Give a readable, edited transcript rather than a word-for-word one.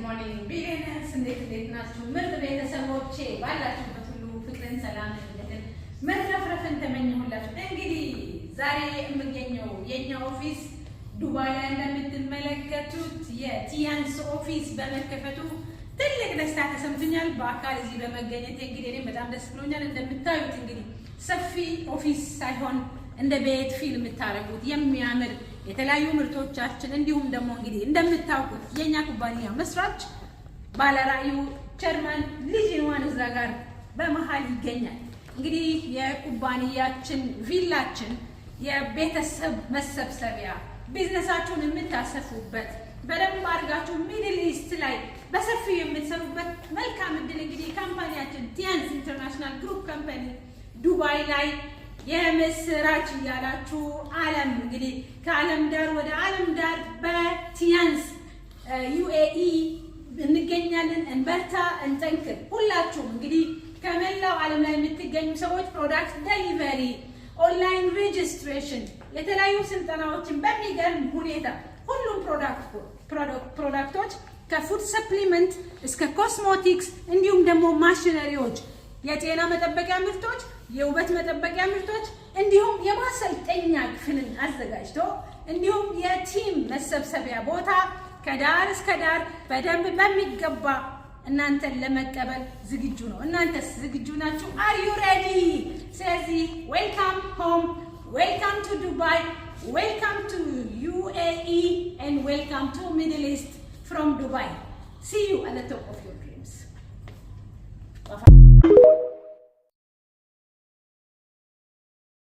morning ቢሊነርስ እንዴት ናችሁ? ምርጥ ቤተሰቦቼ ባላችሁበት ሁሉ ፍቅርን፣ ሰላም፣ እንደትን መትረፍረፍን ተመኘሁላችሁ። እንግዲህ ዛሬ የምገኘው የኛ ኦፊስ ዱባይ ላይ እንደምትመለከቱት የቲያንስ ኦፊስ በመከፈቱ ትልቅ ደስታ ተሰምቶኛል። በአካል እዚህ በመገኘቴ እንግዲህ እኔ በጣም ደስ ብሎኛል። እንደምታዩት እንግዲህ ሰፊ ኦፊስ ሳይሆን እንደ ቤት ፊልም የምታረጉት የሚያምር የተለያዩ ምርቶቻችን እንዲሁም ደግሞ እንግዲህ እንደምታውቁት የኛ ኩባንያ መስራች ባለራዕዩ ቸርማን ልጅዋን እዛ ጋር በመሃል ይገኛል። እንግዲህ የኩባንያችን ቪላችን የቤተሰብ መሰብሰቢያ ቢዝነሳችሁን የምታሰፉበት በደንብ አድርጋችሁ ሚድል ኢስት ላይ በሰፊው የምትሰሩበት መልካም እድል እንግዲህ ካምፓኒያችን ቲያንስ ኢንተርናሽናል ግሩፕ ካምፓኒ ዱባይ ላይ የምስራች እያላችሁ ዓለም እንግዲህ ከዓለም ዳር ወደ ዓለም ዳር በቲያንስ ዩኤኢ እንገኛለን። እንበርታ፣ እንጠንክር። ሁላችሁም እንግዲህ ከመላው ዓለም ላይ የምትገኙ ሰዎች ፕሮዳክት ዴሊቨሪ፣ ኦንላይን ሬጅስትሬሽን፣ የተለያዩ ስልጠናዎችን በሚገርም ሁኔታ ሁሉም ፕሮዳክቶች ከፉድ ሰፕሊመንት እስከ ኮስሞቲክስ እንዲሁም ደግሞ ማሽነሪዎች፣ የጤና መጠበቂያ ምርቶች፣ የውበት መጠበቂያ ምርቶች እንዲሁም የማሰልጠኛ ክፍልን አዘጋጅቶ እንዲሁም የቲም መሰብሰቢያ ቦታ ከዳር እስከ ዳር በደንብ በሚገባ እናንተን ለመቀበል ዝግጁ ነው። እናንተስ ዝግጁ ናችሁ? አር ዩ ሬዲ? ስለዚህ ዌልካም ሆም፣ ዌልካም ቱ ዱባይ፣ ዌልካም ቱ ዩኤኢ and welcome to Middle East from Dubai. See you at the top of your dream.